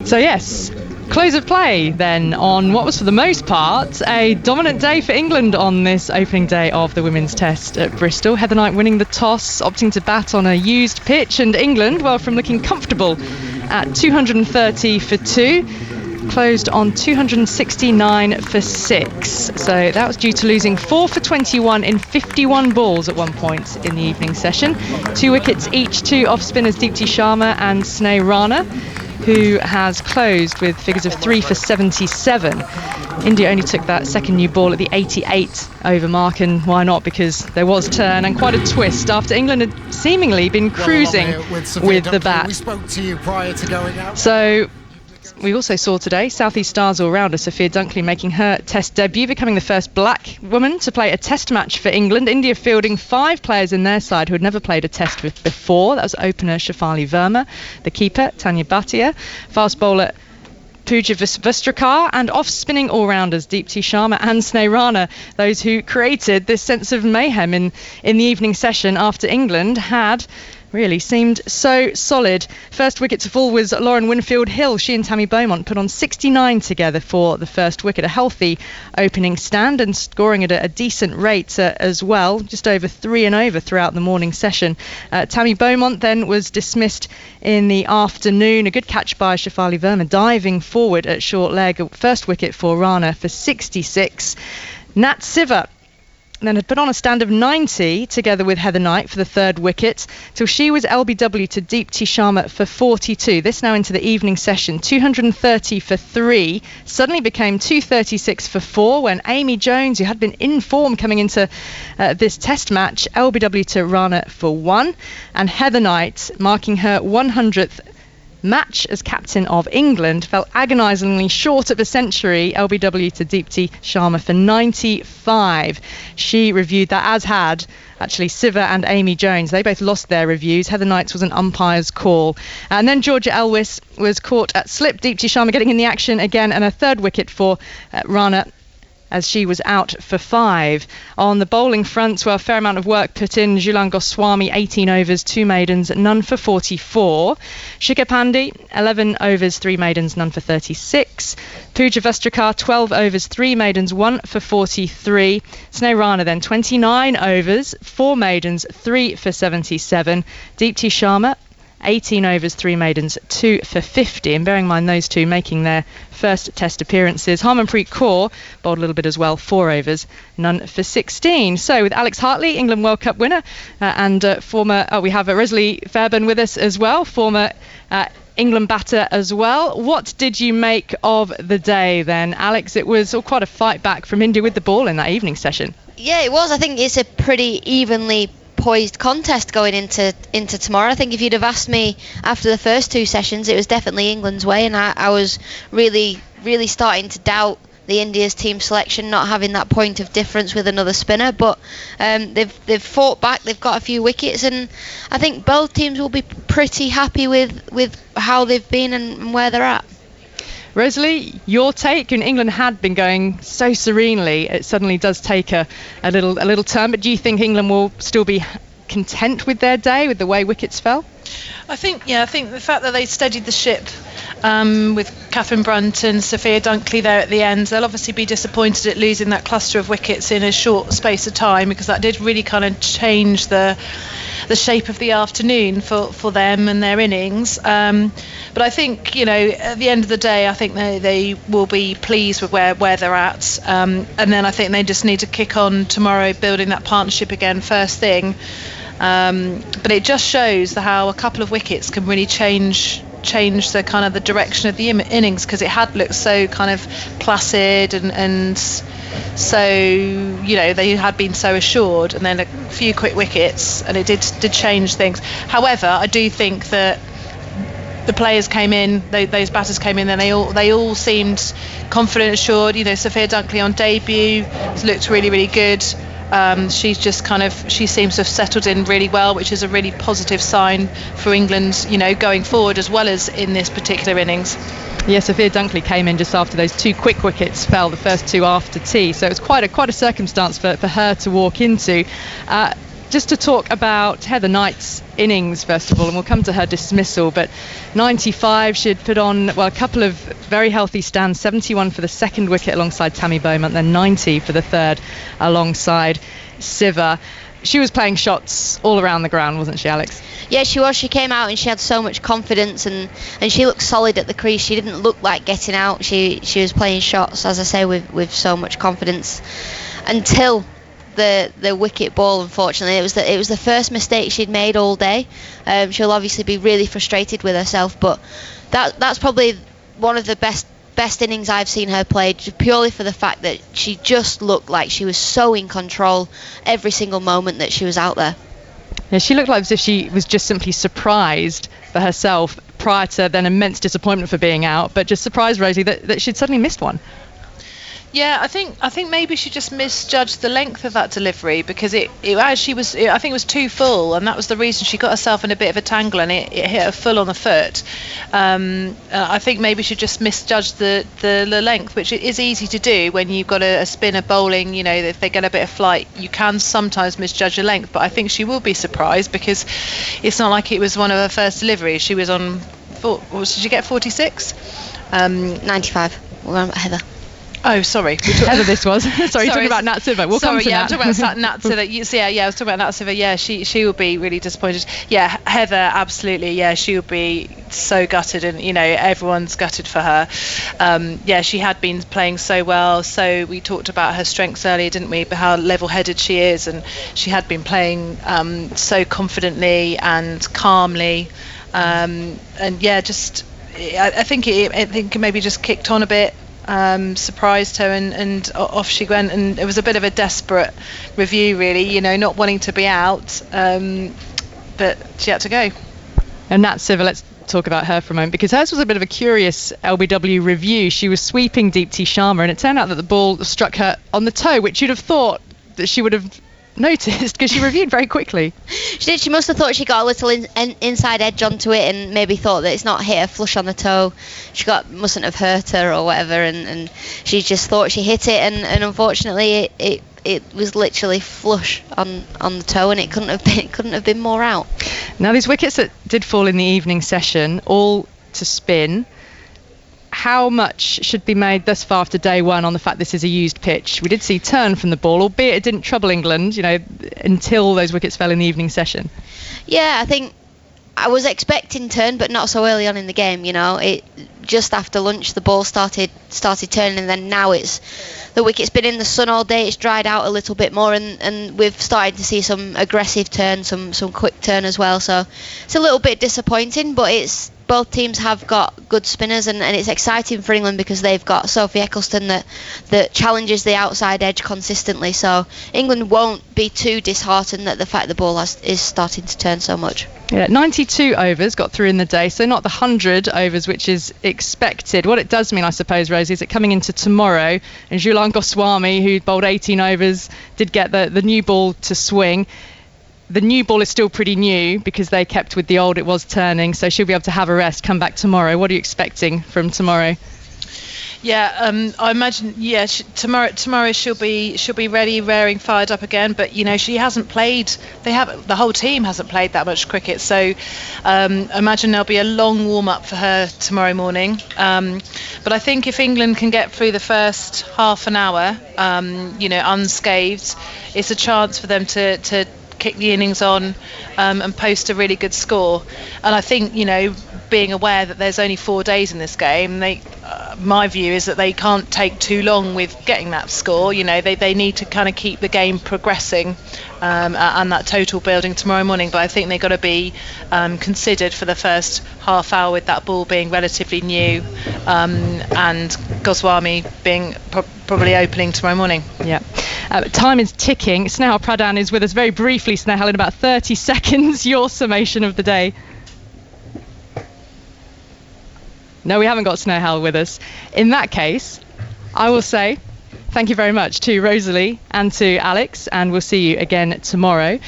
So yes, close of play then on what was for the most part a dominant day for England on this opening day of the women's test at Bristol. Heather Knight winning the toss, opting to bat on a used pitch, and England, well, from looking comfortable at 230 for 2, closed on 269 for 6. So that was due to losing 4 for 21 in 51 balls at one point in the evening session. 2 wickets each to off spinners Deepti Sharma and Sneh Rana, who has closed with figures of 3 for 77. India only took that second new ball at the 88 over mark, and why not, because there was turn and quite a twist after England had seemingly been cruising with the bat. We spoke to you prior to going out. So we also saw today South East Stars all-rounder Sophia Dunkley making her test debut, becoming the first black woman to play a test match for England. India fielding 5 players in their side who had never played a test with before. That was opener Shefali Verma, the keeper Tanya Bhatia, fast bowler Pooja Vastrakar, and off-spinning all-rounders Deepti Sharma and Sneh Rana, those who created this sense of mayhem in the evening session after England had really seemed so solid. First wicket to fall was Lauren Winfield-Hill. She and Tammy Beaumont put on 69 together for the first wicket, a healthy opening stand and scoring at a decent rate as well, just over 3 and over throughout the morning session. Tammy Beaumont then was dismissed in the afternoon. A good catch by Shefali Verma, diving forward at short leg. First wicket for Rana for 66. Nat Siva then had put on a stand of 90 together with Heather Knight for the third wicket, till she was LBW to Deepti Sharma for 42. This now into the evening session. 230 for 3 suddenly became 236 for 4 when Amy Jones, who had been in form coming into this test match, LBW to Rana for 1, and Heather Knight, marking her 100th match as captain of England, fell agonisingly short of a century. LBW to Deepti Sharma for 95. She reviewed that, as had actually Siva and Amy Jones. They both lost their reviews. Heather Knight's was an umpire's call. And then Georgia Elwys was caught at slip. Deepti Sharma getting in the action again, and a third wicket for Rana, as she was out for 5. On the bowling front, well, a fair amount of work put in. Julan Goswami, 18 overs, 2 maidens, none for 44. Shikhar Pandey, 11 overs, 3 maidens, none for 36. Pooja Vastrakar, 12 overs, 3 maidens, 1 for 43. Sneh Rana then, 29 overs, 4 maidens, 3 for 77. Deepti Sharma, 18 overs, 3 maidens, 2 for 50. And bearing in mind those two making their first test appearances, Harmanpreet Kaur bowled a little bit as well, 4 overs, none for 16. So with Alex Hartley, England World Cup winner, and former, we have Rosalie Fairbairn with us as well, former England batter as well. What did you make of the day then, Alex? It was quite a fight back from India with the ball in that evening session. Yeah, it was. I think it's a pretty evenly poised contest going into tomorrow. I think if you'd have asked me after the first 2 sessions, it was definitely England's way, and I was really starting to doubt the India's team selection not having that point of difference with another spinner, but they've fought back, they've got a few wickets, and I think both teams will be pretty happy with how they've been and where they're at. Rosalie, your take? And England had been going so serenely, it suddenly does take a little turn, but do you think England will still be content with their day, with the way wickets fell? I think the fact that they steadied the ship with Catherine Brunt and Sophia Dunkley there at the end, they'll obviously be disappointed at losing that cluster of wickets in a short space of time, because that did really kind of change the shape of the afternoon for them and their innings. But I think, at the end of the day, I think they will be pleased with where they're at. And then I think they just need to kick on tomorrow, building that partnership again first thing. But it just shows how a couple of wickets can really change the kind of the direction of the innings, because it had looked so kind of placid and so they had been so assured, and then a few quick wickets and it did change things. However, I do think that the players came in, those batters came in, and they all seemed confident, assured. Sophia Dunkley on debut looked really good. She seems to have settled in really well, which is a really positive sign for England, going forward as well as in this particular innings. Yeah, Sophia Dunkley came in just after those 2 quick wickets fell, the first 2 after tea, so it was quite a circumstance for her to walk into. just to talk about Heather Knight's innings first of all, and we'll come to her dismissal, but 95, she had put on, well, a couple of very healthy stands, 71 for the second wicket alongside Tammy Beaumont, then 90 for the third alongside Siva. She was playing shots all around the ground, wasn't she, Alex? Yeah, she was. She came out and she had so much confidence, and she looked solid at the crease. She didn't look like getting out. She was playing shots, as I say, with so much confidence until the wicket ball. Unfortunately, it was the first mistake she'd made all day. She'll obviously be really frustrated with herself, but that's probably one of the best innings I've seen her play, purely for the fact that she just looked like she was so in control every single moment that she was out there. Yeah, she looked like as if she was just simply surprised for herself prior to then immense disappointment for being out, but just surprised, Rosie, that she'd suddenly missed one. Yeah, I think maybe she just misjudged the length of that delivery, because it actually was, I think it was too full, and that was the reason she got herself in a bit of a tangle, and it hit her full on the foot. I think maybe she just misjudged the length, which is easy to do when you've got a spinner bowling. You know, if they get a bit of flight, you can sometimes misjudge the length, but I think she will be surprised, because it's not like it was one of her first deliveries. She was on, did she get 46? 95. We're on Heather. Oh, sorry. Heather this was. Sorry, talking about Nat Siva. We'll come to I'm Nat. talking about Nat Siva. I was talking about Nat Siva. Yeah, she will be really disappointed. Yeah, Heather, absolutely. Yeah, she will be so gutted, and everyone's gutted for her. Yeah, she had been playing so well. So we talked about her strengths earlier, didn't we? But how level-headed she is, and she had been playing so confidently and calmly, and yeah, just I think it maybe just kicked on a bit. Surprised her, and off she went, and it was a bit of a desperate review, really, not wanting to be out, but she had to go. And Nat Siva, let's talk about her for a moment, because hers was a bit of a curious LBW review. She was sweeping Deepti Sharma, and it turned out that the ball struck her on the toe, which you'd have thought that she would have noticed, because she reviewed very quickly. She did. She must have thought she got a little inside edge onto it, and maybe thought that it's not hit her flush on the toe. She mustn't have hurt her or whatever, and she just thought she hit it, and unfortunately it was literally flush on the toe, and it couldn't have been more out. Now, these wickets that did fall in the evening session, all to spin. How much should be made thus far after day one on the fact this is a used pitch? We did see turn from the ball, albeit it didn't trouble England, until those wickets fell in the evening session. Yeah, I think I was expecting turn, but not so early on in the game. It just after lunch the ball started turning, and then now the wicket's been in the sun all day. It's dried out a little bit more, and we've started to see some aggressive turn, some quick turn as well. So it's a little bit disappointing, but both teams have got good spinners, and it's exciting for England because they've got Sophie Ecclestone that challenges the outside edge consistently. So England won't be too disheartened at the fact the ball is starting to turn so much. Yeah, 92 overs got through in the day, so not the 100 overs which is expected. What it does mean, I suppose, Rosie, is that coming into tomorrow, and Jhulan Goswami, who bowled 18 overs, did get the new ball to swing. The new ball is still pretty new because they kept with the old, it was turning, so she'll be able to have a rest, come back tomorrow. What are you expecting from tomorrow? Yeah, I imagine. Yeah, tomorrow she'll be ready, raring, fired up again. But she hasn't played. The whole team hasn't played that much cricket. So imagine there'll be a long warm up for her tomorrow morning. But I think if England can get through the first half an hour, unscathed, it's a chance for them to kick the innings on and post a really good score. And I think being aware that there's only 4 days in this game, my view is that they can't take too long with getting that score. They need to kind of keep the game progressing and that total building tomorrow morning. But I think they've got to be considered for the first half hour with that ball being relatively new and Goswami being probably opening tomorrow morning. Yeah. Time is ticking. Snehal Pradhan is with us very briefly. Snehal, in about 30 seconds, your summation of the day. No, we haven't got Snehal with us. In that case, I will say thank you very much to Rosalie and to Alex, and we'll see you again tomorrow.